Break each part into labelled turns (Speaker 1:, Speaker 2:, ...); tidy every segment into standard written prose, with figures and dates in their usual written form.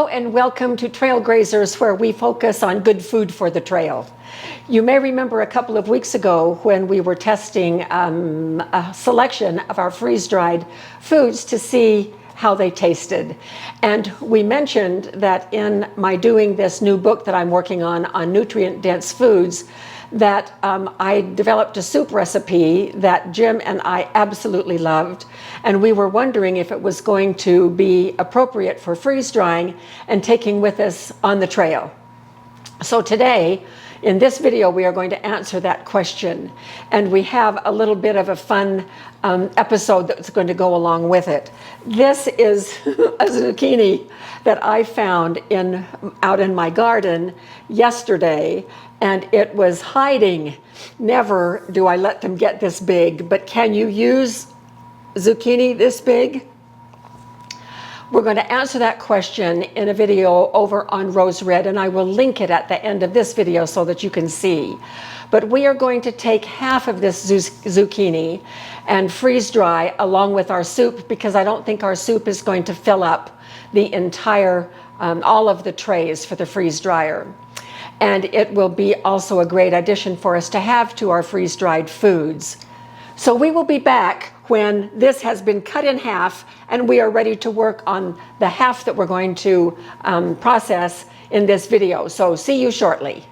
Speaker 1: Hello and welcome to Trail Grazers, where we focus on good food for the trail. You may remember a couple of weeks ago when we were testing a selection of our freeze-dried foods to see how they tasted. And we mentioned that in my doing this new book that I'm working on nutrient-dense foods, that I developed a soup recipe that Jim and I absolutely loved, and we were wondering if it was going to be appropriate for freeze drying and taking with us on the trail. So today, in this video, we are going to answer that question, and we have a little bit of a fun episode that's going to go along with it. This is a zucchini that I found out in my garden yesterday, and it was hiding. Never do I let them get this big, but can you use zucchini this big? We're going to answer that question in a video over on Rose Red, and I will link it at the end of this video so that you can see. But we are going to take half of this zucchini and freeze dry along with our soup, because I don't think our soup is going to fill up the entire, all of the trays for the freeze dryer. And it will be also a great addition for us to have to our freeze-dried foods. So we will be back when this has been cut in half and we are ready to work on the half that we're going to process in this video. So see you shortly.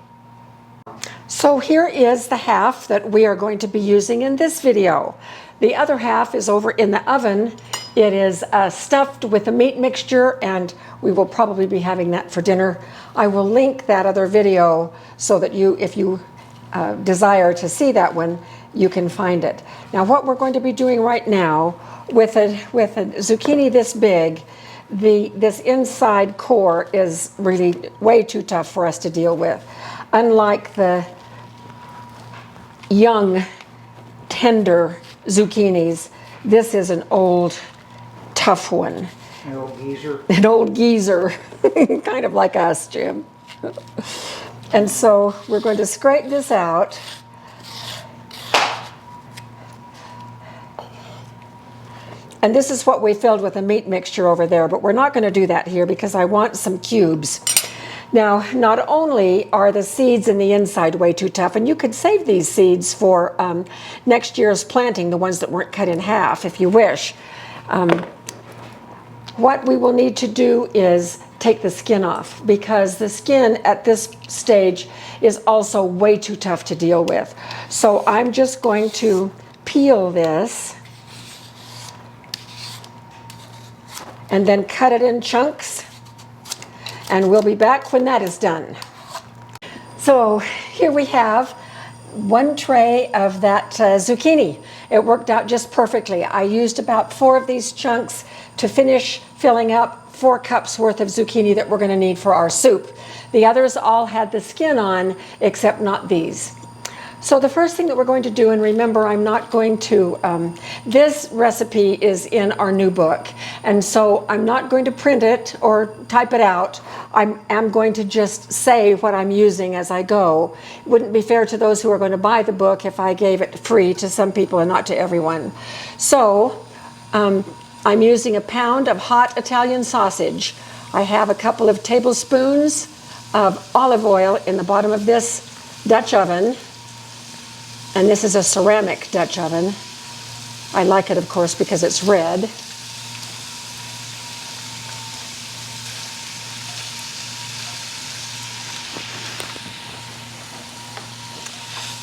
Speaker 1: So here is the half that we are going to be using in this video. The other half is over in the oven. It is stuffed with a meat mixture, and we will probably be having that for dinner. I will link that other video so that you, if you desire to see that one, you can find it. Now what we're going to be doing right now with a zucchini this big, this inside core is really way too tough for us to deal with. Unlike the young, tender zucchinis, this is an old, tough one.
Speaker 2: An old geezer.
Speaker 1: An old geezer, kind of like us, Jim. And so we're going to scrape this out. And this is what we filled with a meat mixture over there, but we're not going to do that here because I want some cubes. Now, not only are the seeds in the inside way too tough, and you could save these seeds for next year's planting, the ones that weren't cut in half, if you wish. What we will need to do is take the skin off, because the skin at this stage is also way too tough to deal with. So I'm just going to peel this and then cut it in chunks, and we'll be back when that is done. So here we have one tray of that zucchini. It worked out just perfectly. I used about 4 of these chunks to finish filling up 4 cups worth of zucchini that we're going to need for our soup. The others all had the skin on, except not these. So the first thing that we're going to do, and remember, I'm not going to, this recipe is in our new book, and so I'm not going to print it or type it out. I am going to just say what I'm using as I go. It wouldn't be fair to those who are going to buy the book if I gave it free to some people and not to everyone. So I'm using a pound of hot Italian sausage. I have a couple of tablespoons of olive oil in the bottom of this Dutch oven. And this is a ceramic Dutch oven. I like it, of course, because it's red.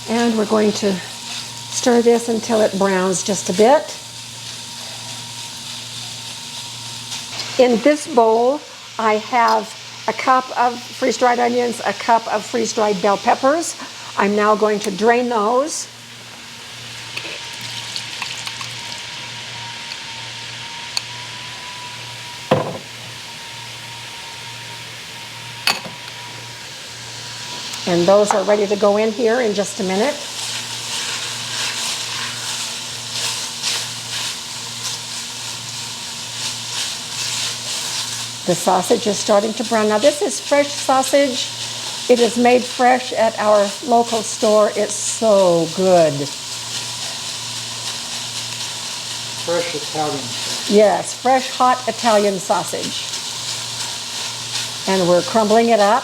Speaker 1: And we're going to stir this until it browns just a bit. In this bowl, I have a cup of freeze-dried onions, a cup of freeze-dried bell peppers. I'm now going to drain those. And those are ready to go in here in just a minute. The sausage is starting to brown. Now this is fresh sausage. It is made fresh at our local store. It's so good.
Speaker 2: Fresh Italian sausage.
Speaker 1: Yes, fresh hot Italian sausage. And we're crumbling it up.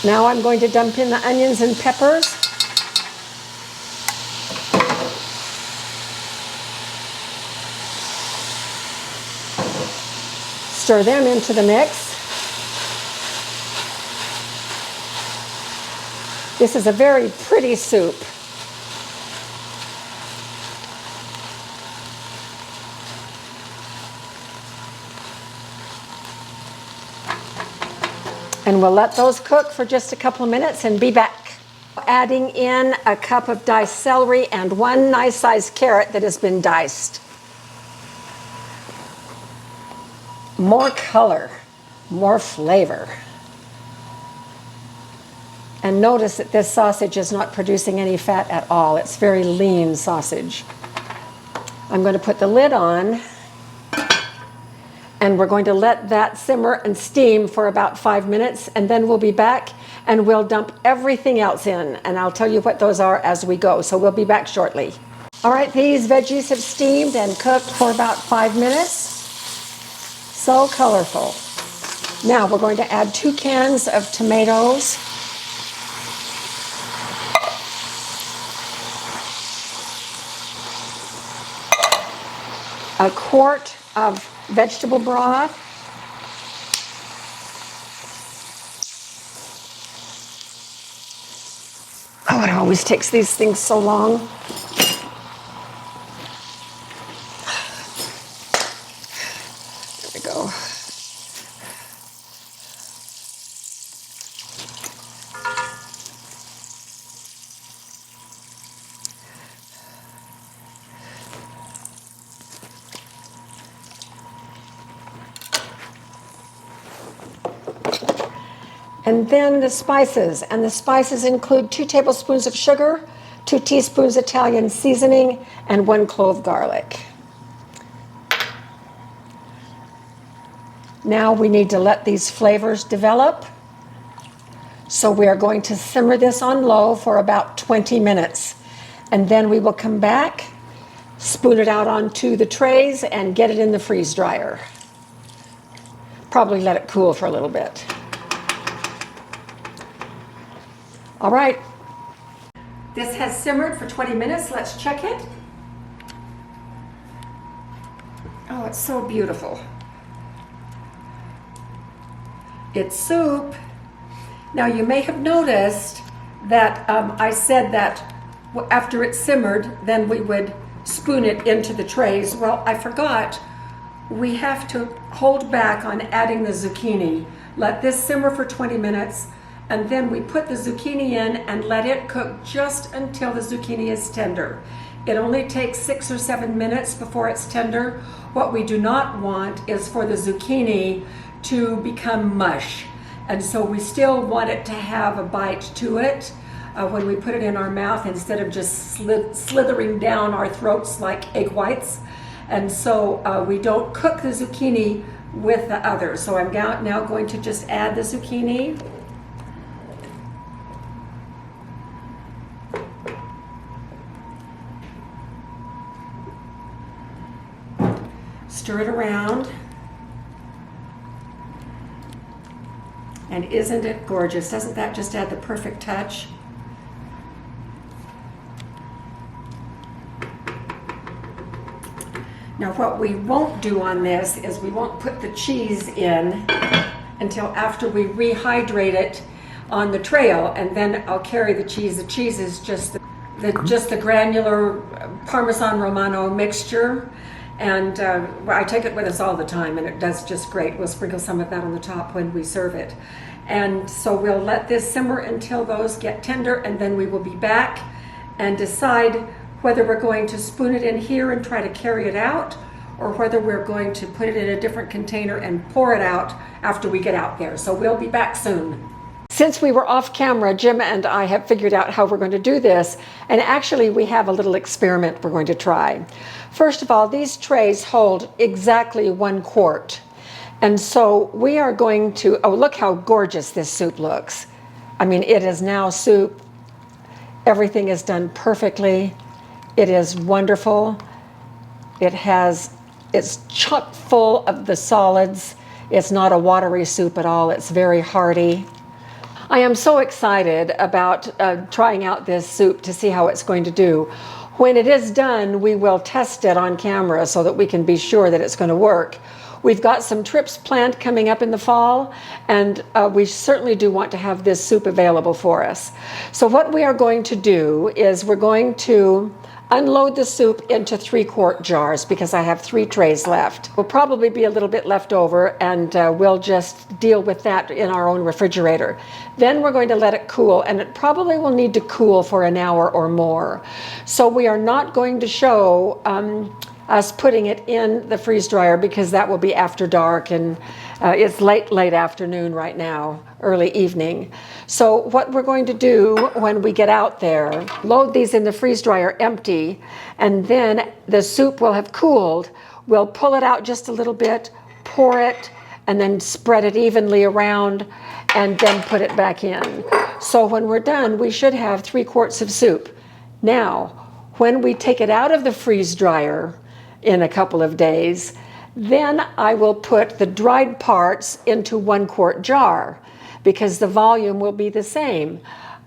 Speaker 1: Now I'm going to dump in the onions and peppers. Stir them into the mix. This is a very pretty soup. And we'll let those cook for just a couple of minutes and be back. Adding in a cup of diced celery and one nice sized carrot that has been diced. More color, more flavor. And notice that this sausage is not producing any fat at all. It's very lean sausage. I'm going to put the lid on. And we're going to let that simmer and steam for about 5 minutes, and then we'll be back and we'll dump everything else in, and I'll tell you what those are as we go. So we'll be back shortly. All right, these veggies have steamed and cooked for about 5 minutes. So colorful. Now we're going to add 2 cans of tomatoes. A quart of vegetable broth. Oh, it always takes these things so long. There we go. And then the spices, and the spices include 2 tablespoons of sugar, 2 teaspoons Italian seasoning, and 1 clove garlic. Now we need to let these flavors develop. So we are going to simmer this on low for about 20 minutes. And then we will come back, spoon it out onto the trays, and get it in the freeze dryer. Probably let it cool for a little bit. All right, this has simmered for 20 minutes. Let's check it. Oh, it's so beautiful. It's soup. Now you may have noticed that I said that after it simmered, then we would spoon it into the trays. Well, I forgot. We have to hold back on adding the zucchini. Let this simmer for 20 minutes. And then we put the zucchini in and let it cook just until the zucchini is tender. It only takes 6 or 7 minutes before it's tender. What we do not want is for the zucchini to become mush. And so we still want it to have a bite to it when we put it in our mouth, instead of just slithering down our throats like egg whites. And so we don't cook the zucchini with the others. So I'm now going to just add the zucchini. Stir it around. And isn't it gorgeous? Doesn't that just add the perfect touch? Now what we won't do on this is we won't put the cheese in until after we rehydrate it on the trail, and then I'll carry the cheese. The cheese is just the granular Parmesan Romano mixture. And I take it with us all the time, and it does just great. We'll sprinkle some of that on the top when we serve it. And so we'll let this simmer until those get tender, and then we will be back and decide whether we're going to spoon it in here and try to carry it out, or whether we're going to put it in a different container and pour it out after we get out there. So we'll be back soon. Since we were off camera, Jim and I have figured out how we're going to do this, and actually we have a little experiment we're going to try. First of all, these trays hold exactly 1 quart. And so we are going to, oh, look how gorgeous this soup looks. I mean, it is now soup. Everything is done perfectly. It is wonderful. It has It's chock full of the solids. It's not a watery soup at all. It's very hearty. I am so excited about trying out this soup to see how it's going to do. When it is done, we will test it on camera so that we can be sure that it's going to work. We've got some trips planned coming up in the fall, and we certainly do want to have this soup available for us. So what we are going to do is we're going to unload the soup into 3-quart jars because I have 3 trays left. Will probably be a little bit left over, and we'll just deal with that in our own refrigerator. Then we're going to let it cool, and it probably will need to cool for an hour or more. So we are not going to show us putting it in the freeze dryer because that will be after dark, and it's late afternoon right now, early evening. So what we're going to do when we get out there, load these in the freeze dryer empty, and then the soup will have cooled. We'll pull it out just a little bit, pour it, and then spread it evenly around, and then put it back in. So when we're done, we should have 3 quarts of soup. Now, when we take it out of the freeze dryer in a couple of days, then I will put the dried parts into 1-quart jar because the volume will be the same.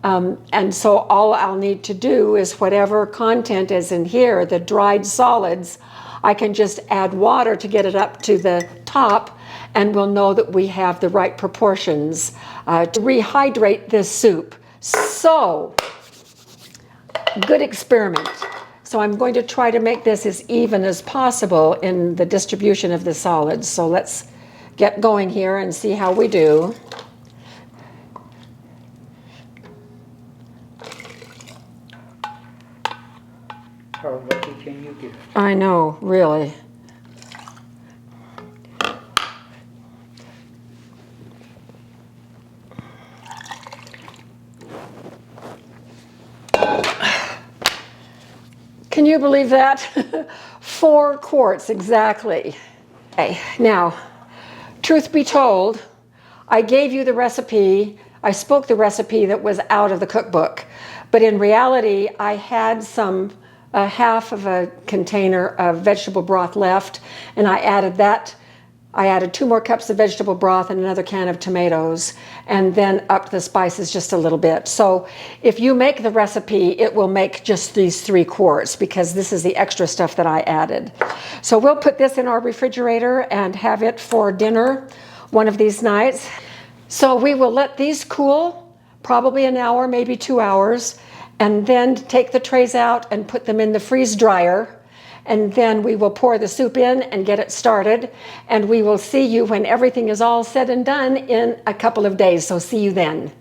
Speaker 1: And so all I'll need to do is whatever content is in here, the dried solids, I can just add water to get it up to the top, and we'll know that we have the right proportions to rehydrate this soup. So, good experiment. So I'm going to try to make this as even as possible in the distribution of the solids. So let's get going here and see how we do.
Speaker 2: How lucky can you get?
Speaker 1: I know, really. Can you believe that? 4 quarts exactly. Okay, now, truth be told, I gave you the recipe, I spoke the recipe that was out of the cookbook, but in reality, I had some half of a container of vegetable broth left, and I added that. I added 2 more cups of vegetable broth and another can of tomatoes, and then upped the spices just a little bit. So if you make the recipe, it will make just these 3 quarts because this is the extra stuff that I added. So we'll put this in our refrigerator and have it for dinner one of these nights. So we will let these cool, probably an hour, maybe 2 hours, and then take the trays out and put them in the freeze dryer. And then we will pour the soup in and get it started. And we will see you when everything is all said and done in a couple of days. So see you then.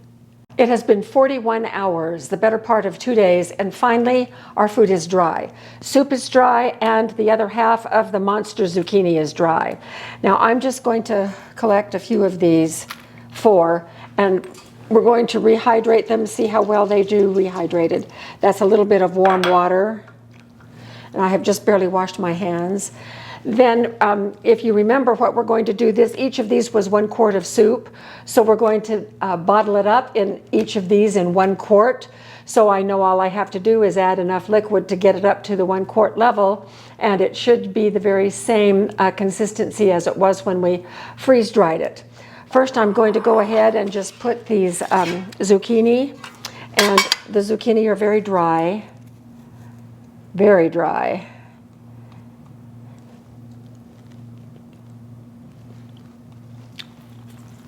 Speaker 1: It has been 41 hours, the better part of 2 days, and finally our food is dry. Soup is dry, and the other half of the monster zucchini is dry. Now I'm just going to collect a few of these 4, and we're going to rehydrate them, see how well they do rehydrated. That's a little bit of warm water. And I have just barely washed my hands. Then if you remember what we're going to do, each of these was 1 quart of soup. So we're going to bottle it up in each of these in 1 quart. So I know all I have to do is add enough liquid to get it up to the 1 quart level, and it should be the very same consistency as it was when we freeze dried it. First I'm going to go ahead and just put these zucchini, and the zucchini are very dry. Very dry.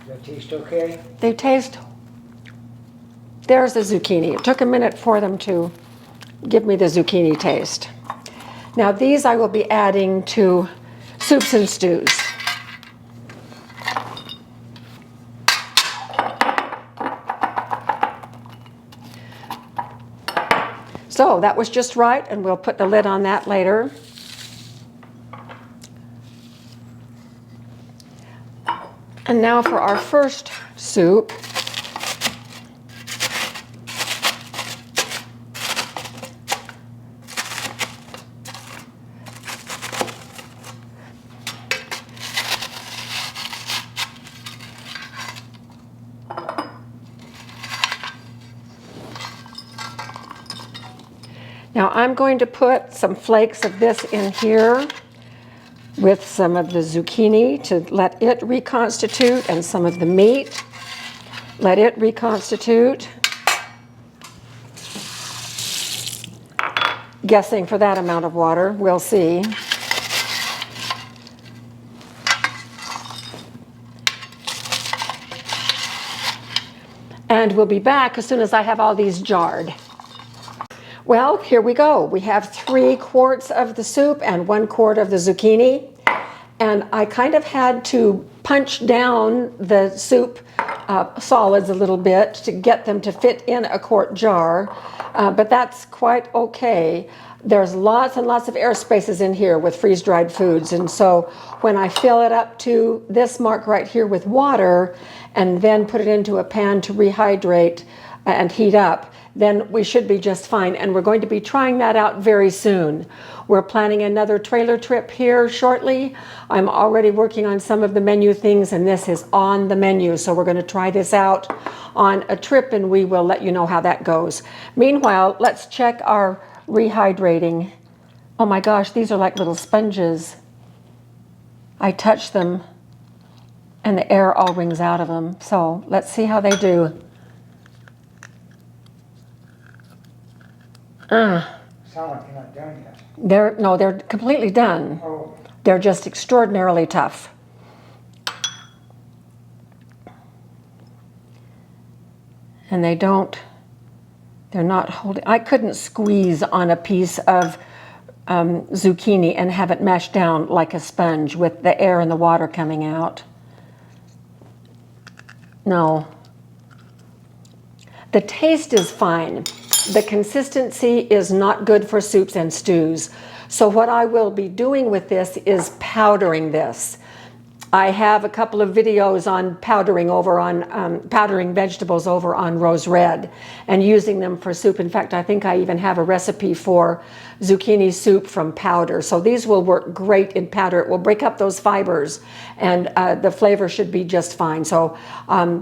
Speaker 2: Does that taste okay?
Speaker 1: They taste, there's the zucchini. It took a minute for them to give me the zucchini taste. Now these I will be adding to soups and stews. So that was just right, and we'll put the lid on that later. And now for our first soup. Now I'm going to put some flakes of this in here. with some of the zucchini to let it reconstitute, and some of the meat. Let it reconstitute. Guessing for that amount of water, we'll see. And we'll be back as soon as I have all these jarred. Well, here we go. We have 3 quarts of the soup and 1 quart of the zucchini. And I kind of had to punch down the soup solids a little bit to get them to fit in a quart jar, but that's quite okay. There's lots and lots of air spaces in here with freeze-dried foods, and so when I fill it up to this mark right here with water and then put it into a pan to rehydrate and heat up, then we should be just fine. And we're going to be trying that out very soon. We're planning another trailer trip here shortly. I'm already working on some of the menu things, and this is on the menu. So we're going to try this out on a trip, and we will let you know how that goes. Meanwhile, let's check our rehydrating. Oh my gosh, these are like little sponges. I touch them and the air all rings out of them. So let's see how they do.
Speaker 2: Sound like you're not done yet.
Speaker 1: They're completely done.
Speaker 2: Oh,
Speaker 1: They're just extraordinarily tough. And they're not holding. I couldn't squeeze on a piece of zucchini and have it mashed down like a sponge with the air and the water coming out. No. The taste is fine. The consistency is not good for soups and stews. So what I will be doing with this is powdering this. I have a couple of videos on powdering powdering vegetables over on Rose Red and using them for soup. In fact, I think I even have a recipe for zucchini soup from powder. So these will work great in powder. It will break up those fibers, and the flavor should be just fine. So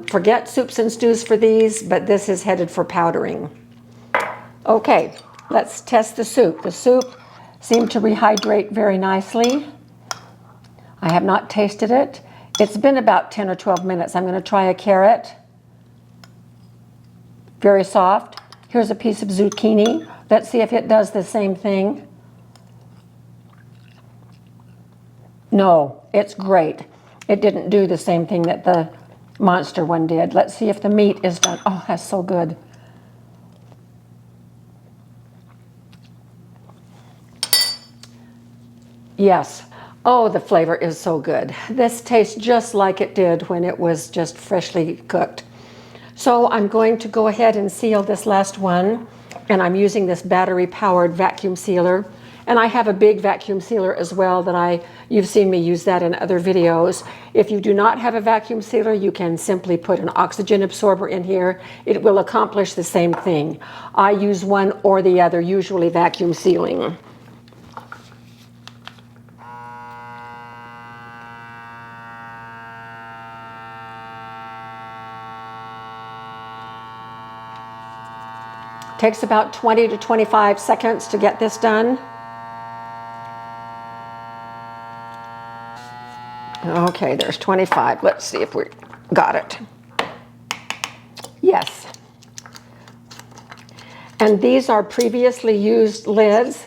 Speaker 1: forget soups and stews for these, but this is headed for powdering. Okay, let's test the soup. The soup seemed to rehydrate very nicely. I have not tasted it. It's been about 10 or 12 minutes. I'm going to try a carrot. Very soft. Here's a piece of zucchini. Let's see if it does the same thing. No, it's great. It didn't do the same thing that the monster one did. Let's see if the meat is done. Oh, that's so good. Yes. Oh, the flavor is so good. This tastes just like it did when it was just freshly cooked. So I'm going to go ahead and seal this last one, and I'm using this battery-powered vacuum sealer. And I have a big vacuum sealer as well that you've seen me use that in other videos. If you do not have a vacuum sealer, you can simply put an oxygen absorber in here. It will accomplish the same thing. I use one or the other, usually vacuum sealing. Takes about 20 to 25 seconds to get this done. Okay, there's 25. Let's see if we got it. Yes. And these are previously used lids.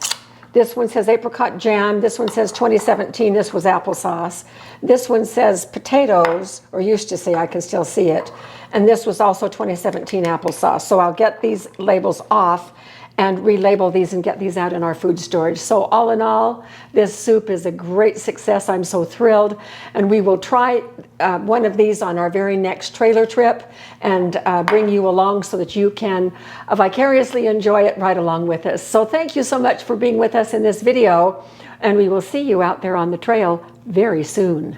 Speaker 1: This one says apricot jam. This one says 2017. This was applesauce. This one says potatoes, or used to say, I can still see it. And this was also 2017 applesauce. So I'll get these labels off and relabel these and get these out in our food storage. So all in all, this soup is a great success. I'm so thrilled. And we will try one of these on our very next trailer trip and bring you along so that you can vicariously enjoy it right along with us. So thank you so much for being with us in this video, and we will see you out there on the trail very soon.